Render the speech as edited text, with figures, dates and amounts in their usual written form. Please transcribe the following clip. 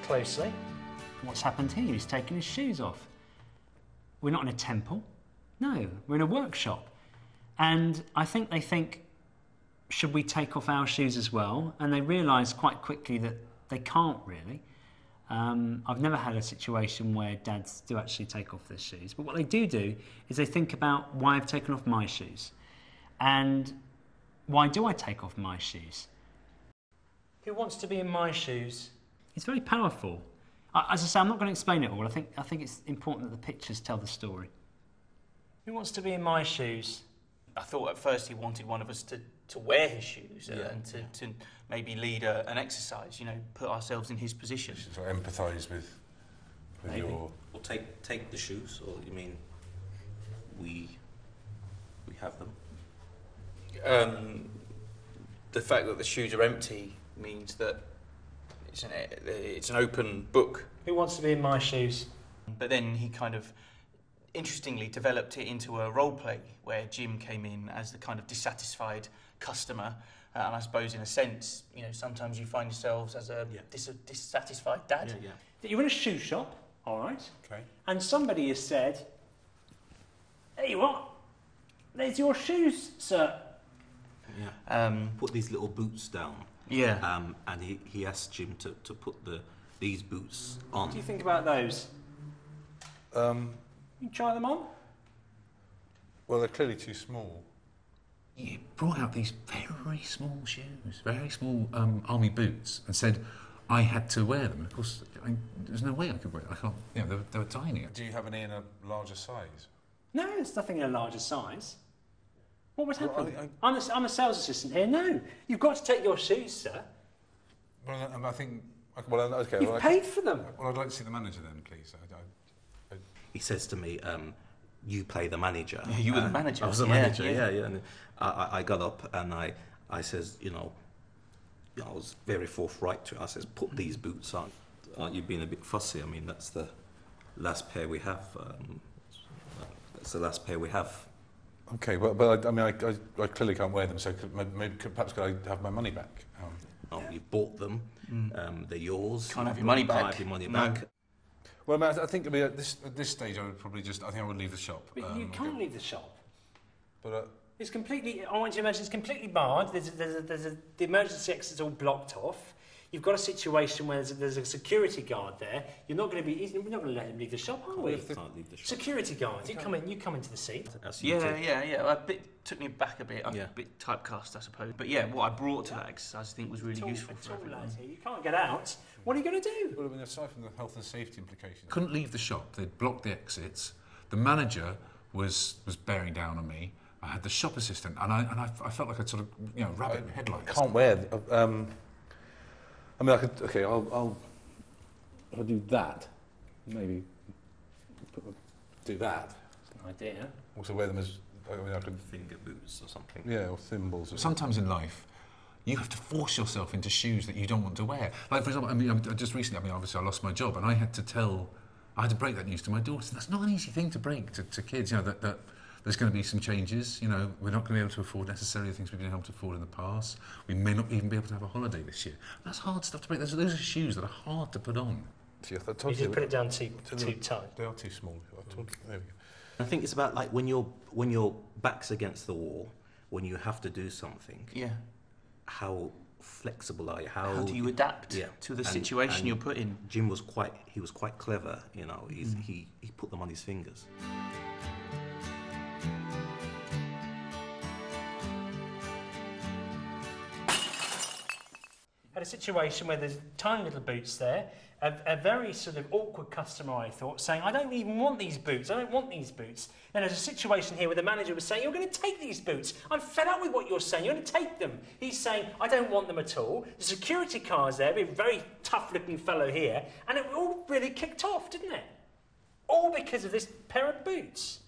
closely. What's happened here? He's taken his shoes off. We're not in a temple. No, we're in a workshop. And I think they think, should we take off our shoes as well? And they realise quite quickly that they can't really. I've never had a situation where dads do actually take off their shoes. But what they do is they think about why I've taken off my shoes. And why do I take off my shoes? Who wants to be in my shoes? It's very powerful. As I say, I'm not going to explain it all. I think it's important that the pictures tell the story. Who wants to be in my shoes? I thought at first he wanted one of us to wear his shoes and to maybe lead an exercise, you know, put ourselves in his position. Sort of empathise with your... Or take the shoes, or you mean we have them? The fact that the shoes are empty means that it's an open book. Who wants to be in my shoes? But then he kind of, interestingly, developed it into a role play where Jim came in as the kind of dissatisfied customer. And I suppose, in a sense, you know, sometimes you find yourselves as a dissatisfied dad. Yeah. You're in a shoe shop, all right? Okay. And somebody has said, "Hey, what? There's your shoes, sir." Yeah. Put these little boots down. Yeah. And he asked Jim to put these boots on. What do you think about those? You try them on? Well, they're clearly too small. He brought out these very small shoes, very small army boots, and said I had to wear them. Of course, there's no way I could wear them. I can't. You know, they were tiny. Do you have any in a larger size? No, there's nothing in a larger size. What would happen? Well, I'm a sales assistant here. No, you've got to take your shoes, sir. Well, I think... Well, okay. You've paid for them. Well, I'd like to see the manager then, please. He says to me, you play the manager. Yeah, you were the manager. I was the manager, yeah. And I got up and I says, you know, I was very forthright to it. I says, put these boots on. Aren't you being a bit fussy? I mean, that's the last pair we have. That's the last pair we have. Okay, but I mean, I clearly can't wear them, so perhaps could I have my money back? Oh, you bought them. They're yours. Can't have your money back. Can't have your money back. Well, I think at this stage I would probably I think I would leave the shop. But you can't leave the shop. But it's completely. I want you to imagine it's completely barred. The emergency exit's all blocked off. You've got a situation where there's a security guard there. We're not going to let him leave the shop, are we? Can't leave the shop. Security guard, you come into the seat. Yeah. Took me back a bit. I'm a bit typecast, I suppose. But yeah, what I brought to that exercise I think was really useful for everyone. You can't get out. What are you going to do? Well, I mean, aside from the health and safety implications, Couldn't leave the shop. They'd blocked the exits. The manager was bearing down on me. I had the shop assistant, and I felt like a sort of rabbit in headlights. I can't wear. I mean, I could. Okay, I'll do that. Maybe do that. That's an idea. Also wear them as. I mean, I could Finger boots or something. Yeah, or thimbles. Or Sometimes in life, you have to force yourself into shoes that you don't want to wear. Like, for example, I mean, just recently, obviously I lost my job, and I had to break that news to my daughter. That's not an easy thing to break to kids, that there's going to be some changes, we're not going to be able to afford necessarily the things we've been able to afford in the past. We may not even be able to have a holiday this year. That's hard stuff to break. Those are shoes that are hard to put on. You just put it down too tight. They are too small. There we go. I think it's about like when your back's against the wall, when you have to do something. Yeah. How flexible are you? How do you adapt to the situation you're put in? Jim was quite clever. He put them on his fingers. Had a situation where there's tiny little boots there, a very sort of awkward customer, I thought, saying, I don't even want these boots, I don't want these boots. And there's a situation here where the manager was saying, you're going to take these boots. I'm fed up with what you're saying, you're going to take them. He's saying, I don't want them at all. The security car's there, a very tough-looking fellow here, and it all really kicked off, didn't it? All because of this pair of boots.